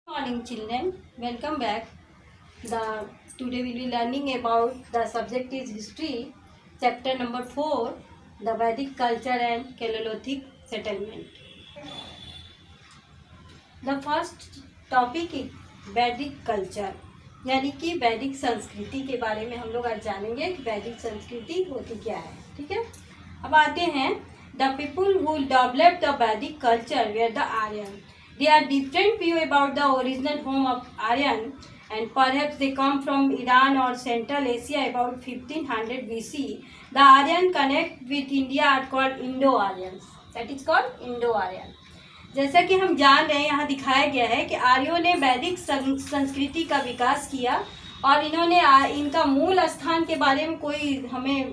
Morning children, welcome back. Today we will be learning about the subject is history, chapter number 4, the Vedic culture and Chalcolithic settlement. The first topic is वैदिक culture, यानी कि वैदिक संस्कृति के बारे में हम लोग आज जानेंगे कि वैदिक संस्कृति होती क्या है। ठीक है, अब आते हैं। The people who developed the Vedic culture were the Aryan. They are different view about the original home of Aryan, and perhaps they come from Iran or Central Asia about 1500 BC. The Aryan connect with India are called Indo-Aryans. That is called Indo-Aryan. जैसा कि हम जान रहे हैं, यहाँ दिखाया गया है कि आर्यों ने वैदिक संस्कृति का विकास किया और इन्होंने इनका मूल स्थान के बारे में कोई हमें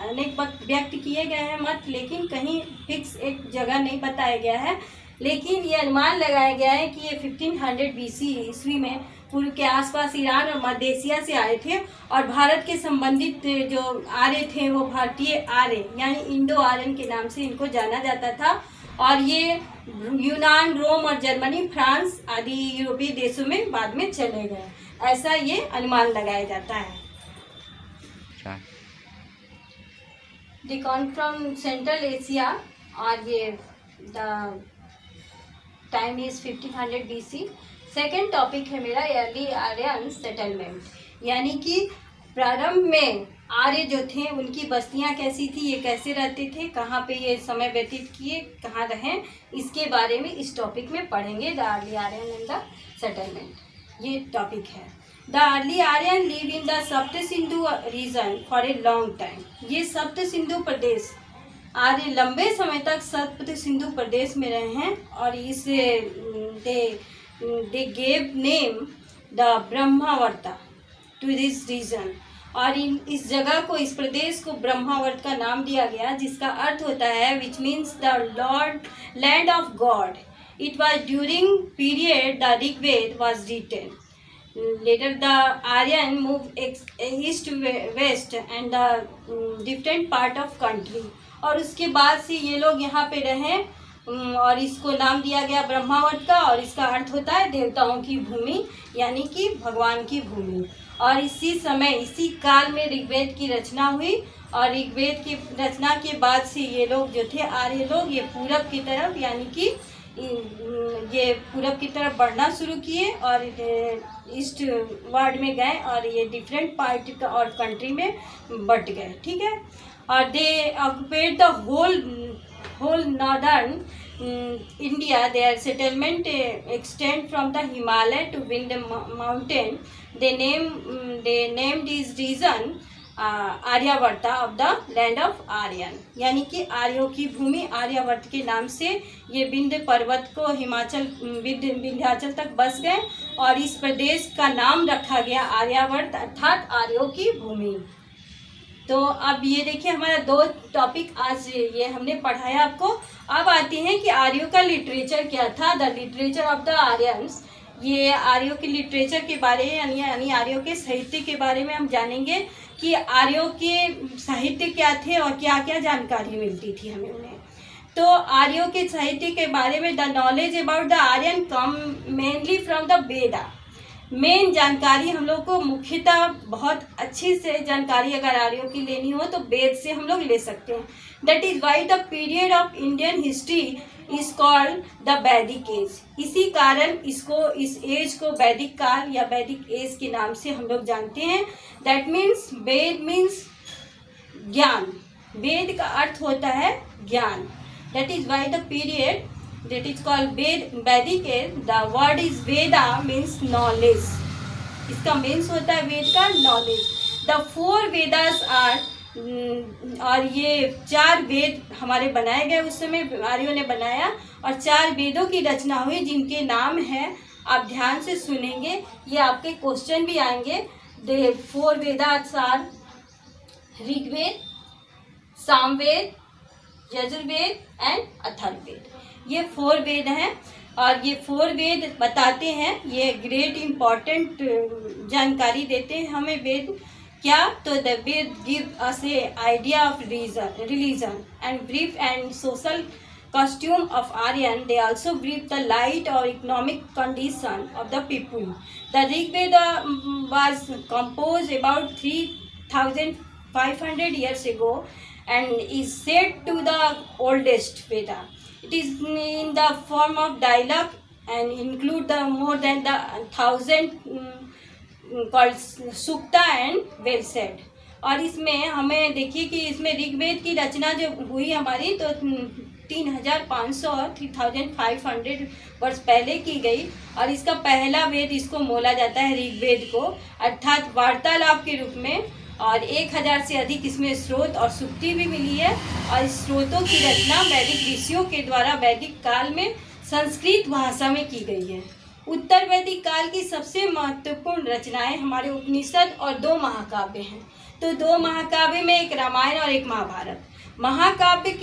अनेक व्यक्त किए गए हैं मत, लेकिन कहीं फिक्स एक जगह नहीं बताया गया है। लेकिन ये अनुमान लगाया गया है कि ये 1500 BC ईस्वी में पूर्व के आसपास ईरान और मध्य एशिया से आए थे और भारत के संबंधित जो आर्य थे वो भारतीय आर्य यानी इंडो आर्यन के नाम से इनको जाना जाता था। और ये यूनान, रोम और जर्मनी, फ्रांस आदि यूरोपीय देशों में बाद में चले गए, ऐसा ये अनुमान लगाया जाता है। दे कम फ्रॉम सेंट्रल एशिया और ये the time is 1500 BC. Second topic है मेरा अर्ली आर्यन सेटलमेंट, यानी कि प्रारंभ में आर्य जो थे उनकी बस्तियां कैसी थी, ये कैसे रहते थे, कहाँ पे ये समय व्यतीत किए, कहाँ रहें, इसके बारे में इस टॉपिक में पढ़ेंगे। The early Aryan and the settlement, ये टॉपिक है। The early Aryan live in the Sapta Sindhu region for a long time. ये सप्त सिंधु प्रदेश आर्य लंबे समय तक सप्त सिंधु प्रदेश में रहे हैं और इस they gave name the Brahmavarta to this region. और इस जगह को, इस प्रदेश को ब्रह्मावर्त का नाम दिया गया, जिसका अर्थ होता है which means the land of God. It was during period the Rigveda was written. Later the Aryan move east west and the different part of country. और उसके बाद से ये लोग यहाँ पे रहे और इसको नाम दिया गया ब्रह्मावर्त का, और इसका अर्थ होता है देवताओं की भूमि यानी कि भगवान की भूमि. और इसी समय, इसी काल में ऋग्वेद की रचना हुई और ऋग्वेद की रचना के बाद से ये लोग जो थे आर्य लोग, ये पूरब की तरफ यानी कि ये पूरब की तरफ बढ़ना शुरू किए और ईस्ट वर्ल्ड में गए और ये डिफरेंट पार्ट और कंट्री में बट गए. ठीक है, और they occupied the whole northern India. Their settlement extend from the Himalaya to Vindhya mountain. They named this region Aryavarta of the land of Aryan, यानी कि आर्यों की भूमि आर्यावर्त के नाम से ये विंध्य पर्वत को विंध्याचल तक बस गए और इस प्रदेश का नाम रखा गया आर्यावर्त अर्थात आर्यों की भूमि. तो अब ये देखिए हमारा दो टॉपिक आज ये हमने पढ़ाया आपको. अब आते हैं कि आर्यों का लिटरेचर क्या था. The literature of the Aryans, ये आर्यों के लिटरेचर के बारे यानी आर्यों के साहित्य के बारे में हम जानेंगे कि आर्यों के साहित्य क्या थे और क्या क्या जानकारी मिलती थी हमें उन्हें. तो आर्यों के साहित्य के बारे में the knowledge about the Aryan come mainly from the Veda. मेन जानकारी हम लोग को मुख्यतः बहुत अच्छी से जानकारी अगर आर्यों की लेनी हो तो वेद से हम लोग ले सकते हैं. That is why the period of Indian history is called the वैदिक एज. इसी कारण इसको, इस एज को वैदिक काल या वैदिक एज के नाम से हम लोग जानते हैं. दैट मीन्स वेद मीन्स ज्ञान. वेद का अर्थ होता है ज्ञान. That is why the period that is called Vedic age. The word is Veda means knowledge. इसका मीन्स होता है वेद का knowledge. The 4 Vedas are और ये 4 वेद हमारे बनाए गए उस समय आर्यों ने बनाया और 4 वेदों की रचना हुई जिनके नाम हैं, आप ध्यान से सुनेंगे, ये आपके क्वेश्चन भी आएंगे. The 4 Vedas are Rigveda, Samaveda, Yajurveda and Atharvaveda. ये 4 वेद हैं और ये 4 वेद बताते हैं, ये ग्रेट इम्पॉर्टेंट जानकारी देते हैं हमें वेद. क्या? तो the Veda give us a idea of religion and brief and social costume of Aryan, they also briefed the light or economic condition of the people. The Rig Veda was composed about 3,500 years ago and is said to the oldest Veda. It is in the form of dialogue and include the more than the 1,000 called Sukta and well said. और इसमें हमें देखिए कि इसमें ऋग्वेद की रचना जो हुई हमारी तो 3,500 और 3,500 वर्ष पहले की गई और इसका पहला वेद इसको बोला जाता है ऋग्वेद को, अर्थात वार्तालाप के रूप में। और 1,000 से अधिक इसमें स्रोत और सूक्ति भी मिली है और इस स्रोतों की रचना वैदिक ऋषियों के द्वारा वैदिक काल में संस्कृत भाषा में की गई है। उत्तर वैदिक काल की सबसे महत्वपूर्ण रचनाएं हमारे उपनिषद और 2 महाकाव्य हैं। तो 2 महाकाव्य में एक रामायण और एक महाभारत। महाकाव्यों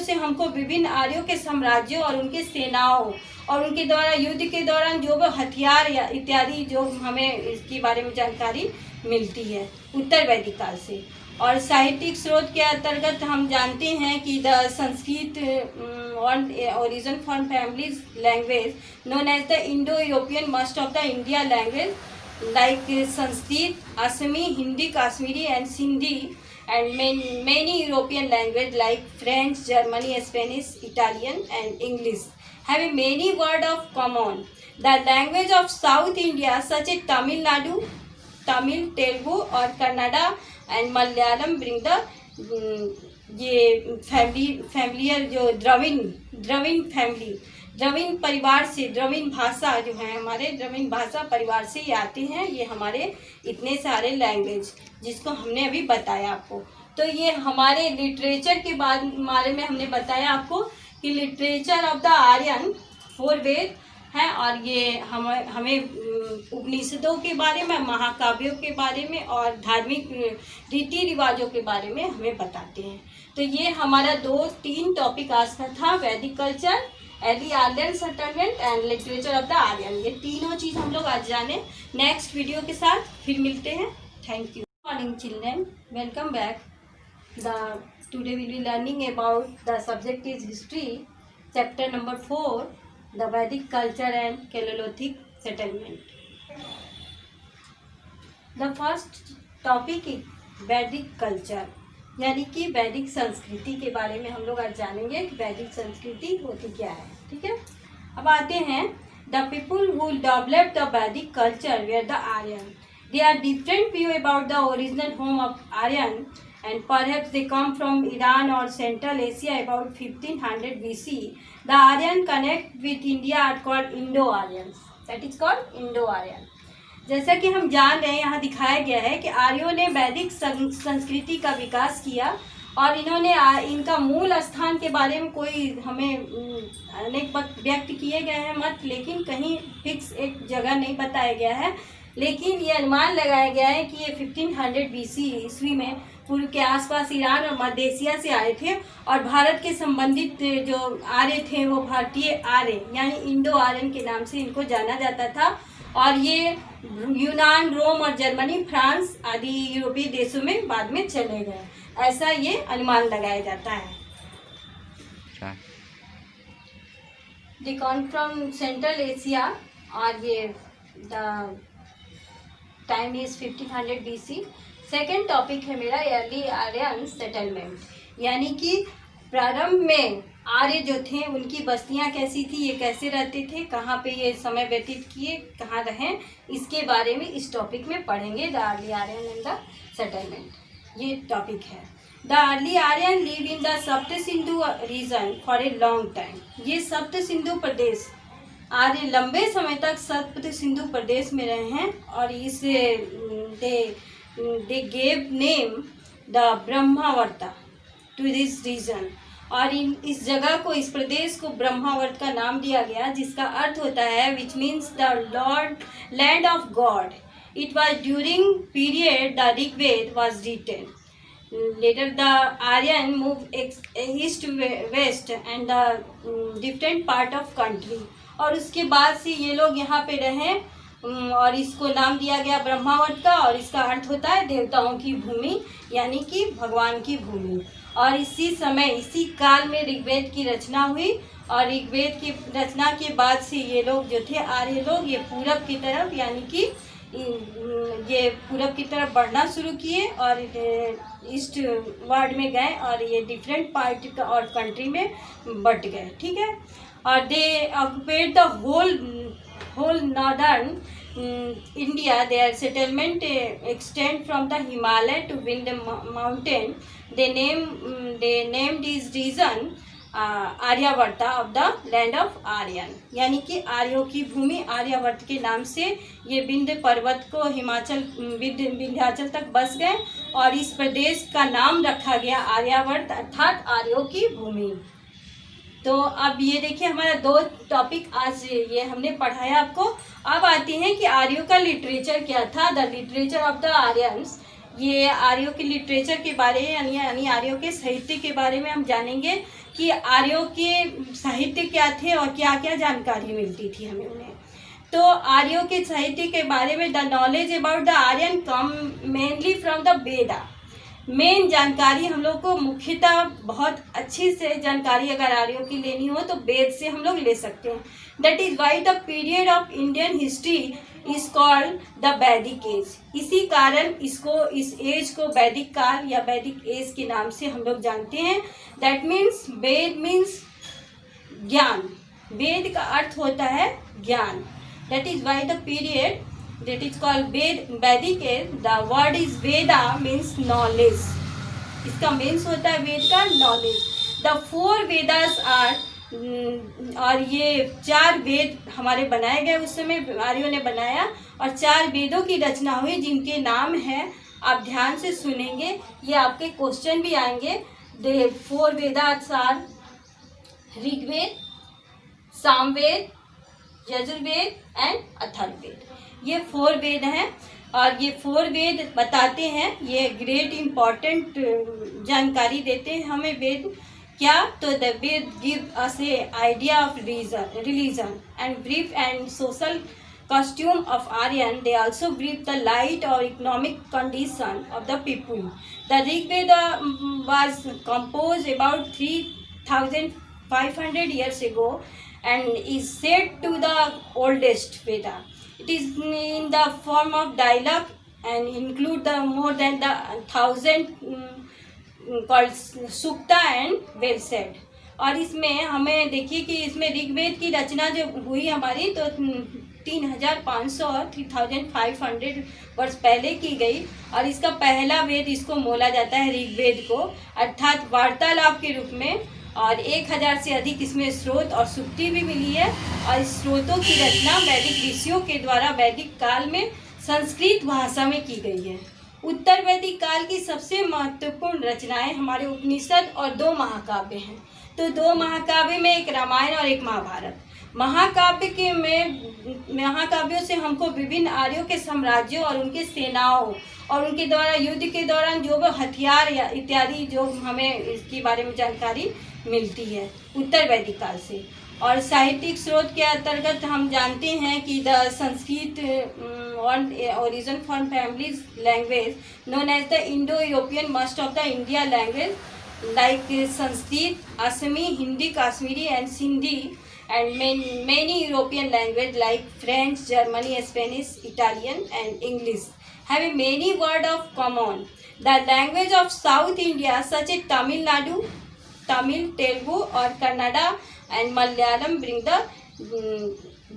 से हमको विभिन्न आर्यों के साम्राज्यों और उनके सेनाओं और उनके द्वारा युद्ध के दौरान जो भी हथियार या इत्यादि जो हमें इसके बारे में जानकारी मिलती है उत्तर वैदिक काल से। और साहित्यिक स्रोत के अंतर्गत हम जानते हैं कि the Sanskrit origin for families language known as the Indo European must of the India language like Sanskrit, Assami, Hindi, Kashmiri and Sindhi and many European language like French, Germany, Spanish, Italian and English have many words of common. The language of South India such as Tamil Nadu, Tamil, Telugu or Kannada and Malayalam bring the ये familiar जो Dravid family Dravid परिवार से, द्रविड़ भाषा जो है हमारे द्रविड़ भाषा परिवार से ये आते हैं। ये हमारे इतने सारे लैंग्वेज जिसको हमने अभी बताया आपको। तो ये हमारे लिटरेचर के बारे में हमने बताया आपको कि लिटरेचर ऑफ द आर्यन 4 वेद हैं और ये हमें उपनिषदों के बारे में, महाकाव्यों के बारे में और धार्मिक रीति रिवाजों के बारे में हमें बताते हैं। तो ये हमारा 2-3 टॉपिक आज का था, वैदिक culture, early Aryan settlement and literature of the Aryan. ये तीनों चीज़ हम लोग आज जाने। नेक्स्ट वीडियो के साथ फिर मिलते हैं। Thank you. Morning children, welcome back. Today will be learning about the subject is history, chapter number 4, the Vedic culture and chalcolithic settlement. The first topic is Vedic culture, यानी कि वैदिक संस्कृति के बारे में हम लोग आज जानेंगे कि वैदिक संस्कृति होती क्या है। ठीक है, अब आते हैं। The people who developed the Vedic culture were the Aryan. They are different view about the original home of Aryan and perhaps they come from Iran or Central Asia about 1500 BC. The Aryan connect with India are called Indo-Aryans. That is called Indo-Aryan. जैसा कि हम जान रहे हैं, यहाँ दिखाया गया है कि आर्यों ने वैदिक संस्कृति का विकास किया और इन्होंने इनका मूल स्थान के बारे में कोई हमें अनेक व्यक्त किए गए हैं मत, लेकिन कहीं फिक्स एक जगह नहीं बताया गया है। लेकिन ये अनुमान लगाया गया है कि ये 1500 BC ईस्वी में पूर्व के आसपास ईरान और मध्य एशिया से आए थे और भारत के संबंधित जो आर्य थे वो भारतीय आर्य यानी इंडो आर्यन के नाम से इनको जाना जाता था। और ये यूनान, रोम और जर्मनी, फ्रांस आदि यूरोपीय देशों में बाद में चले गए, ऐसा ये अनुमान लगाया जाता है। They come from Central Asia और ये the time is 1500 BC। Second topic है मेरा अर्ली आर्यन सेटलमेंट, यानी कि प्रारंभ में आर्य जो थे उनकी बस्तियां कैसी थी, ये कैसे रहते थे, कहाँ पे ये समय व्यतीत किए, कहाँ रहें, इसके बारे में इस टॉपिक में पढ़ेंगे। The early Aryan and the settlement, ये टॉपिक है। The early Aryan live in the Sapta Sindhu region for a long time. ये सप्त सिंधु प्रदेश आर्य लंबे समय तक सप्त सिंधु प्रदेश में रहे हैं और इस they gave name the ब्रह्मावर्ता to this region। और इस जगह को, इस प्रदेश को ब्रह्मावर्त का नाम दिया गया, जिसका अर्थ होता है which means the Lord land of God। It was during period the Rigved was written। Later the Aryan moved east west and the different part of country। और उसके बाद से ये लोग यहाँ पे रहे और इसको नाम दिया गया ब्रह्मावर्त का और इसका अर्थ होता है देवताओं की भूमि, यानी कि भगवान की भूमि। और इसी समय इसी काल में ऋग्वेद की रचना हुई। और ऋग्वेद की रचना के बाद से ये लोग जो थे आर्य लोग, ये पूरब की तरफ यानी कि ये पूरब की तरफ बढ़ना शुरू किए और ईस्ट वर्ल्ड में गए और ये डिफरेंट पार्ट और कंट्री में बट गए, ठीक है। और they occupied the whole northern India. Their settlement extend from the Himalaya to Vindhya mountain. They named this region Aryavarta of the land of Aryan, यानी कि आर्यों की भूमि आर्यावर्त के नाम से ये विंध्य पर्वत को हिमाचल विंध्याचल तक बस गए और इस प्रदेश का नाम रखा गया आर्यावर्त अर्थात आर्यों की भूमि। तो अब ये देखिए हमारा 2 टॉपिक आज ये हमने पढ़ाया आपको। अब आते हैं कि आर्यों का लिटरेचर क्या था, the literature of the Aryans. ये आर्यों के लिटरेचर के बारे यानी आर्यों के साहित्य के बारे में हम जानेंगे कि आर्यों के साहित्य क्या थे और क्या क्या जानकारी मिलती थी हमें उन्हें। तो आर्यों के साहित्य के बारे में the knowledge about the Aryan come mainly from the Veda. मेन जानकारी हम लोग को मुख्यतः बहुत अच्छी से जानकारी अगर आर्यों की लेनी हो तो वेद से हम लोग ले सकते हैं। That is why the period of Indian history is called the वैदिक एज। इसी कारण इसको इस एज को वैदिक काल या वैदिक एज के नाम से हम लोग जानते हैं। दैट मीन्स वेद मीन्स ज्ञान, वेद का अर्थ होता है ज्ञान। That is why the period that is called Vedic age. The word is Veda means knowledge. इसका मीन्स होता है वेद का नॉलेज। The 4 Vedas are और ये 4 वेद हमारे बनाए गए उस समय आर्यों ने बनाया और 4 वेदों की रचना हुई जिनके नाम है, आप ध्यान से सुनेंगे ये आपके क्वेश्चन भी आएंगे। The 4 Vedas are Rigveda, Samaveda, Yajurveda and Atharvaveda. ये 4 वेद हैं और ये 4 वेद बताते हैं, ये ग्रेट इम्पॉर्टेंट जानकारी देते हैं हमें वेद। क्या? तो the Veda give us a idea of religion and brief and social costume of Aryan. They also brief the light or economic condition of the people. The Rig Veda was composed about 3,500 years ago and is said to the oldest Veda. It is in the form of dialogue and include the more than the 1,000 called Sukta and well said. और इसमें हमें देखिए कि इसमें ऋग्वेद की रचना जो हुई हमारी तो 3,500 वर्ष पहले की गई और इसका पहला वेद इसको बोला जाता है ऋग्वेद को, अर्थात वार्तालाप के रूप में। और 1,000 से अधिक इसमें स्रोत और सुक्ति भी मिली है और इस स्रोतों की रचना वैदिक ऋषियों के द्वारा वैदिक काल में संस्कृत भाषा में की गई है। उत्तर वैदिक काल की सबसे महत्वपूर्ण रचनाएं हमारे उपनिषद और 2 महाकाव्य हैं। तो 2 महाकाव्य में एक रामायण और एक महाभारत। महाकाव्यों से हमको विभिन्न आर्यों के साम्राज्यों और उनके सेनाओं और उनके द्वारा युद्ध के दौरान जो भी हथियार या इत्यादि जो हमें इसके बारे में जानकारी मिलती है उत्तर वैदिक काल से। और साहित्यिक स्रोत के अंतर्गत हम जानते हैं कि the Sanskrit origin from families language known as the Indo European must of the India language like Sanskrit, Assami, Hindi, Kashmiri and Sindhi and many European language like French, Germany, Spanish, Italian and English have many words of common. The language of South India such as Tamil, Telugu or Kannada and Malayalam bring the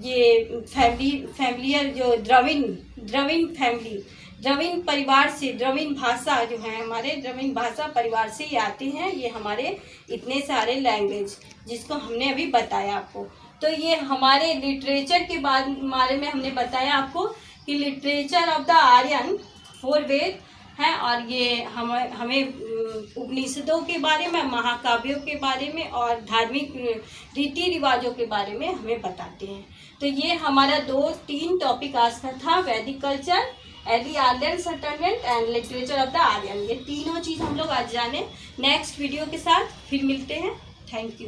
ये familiar जो Dravid family Dravid परिवार से, द्रविड़ भाषा जो है हमारे द्रविड़ भाषा परिवार से ये आते हैं। ये हमारे इतने सारे लैंग्वेज जिसको हमने अभी बताया आपको। तो ये हमारे लिटरेचर के बारे में हमने बताया आपको कि लिटरेचर ऑफ द आर्यन 4 वेद हैं और ये हमें उपनिषदों के बारे में, महाकाव्यों के बारे में और धार्मिक रीति रिवाजों के बारे में हमें बताते हैं। तो ये हमारा 2-3 टॉपिक आज का था, वैदिक culture, early Aryan settlement and literature of the Aryan. ये तीनों चीज़ हम लोग आज जाने। नेक्स्ट वीडियो के साथ फिर मिलते हैं। Thank you.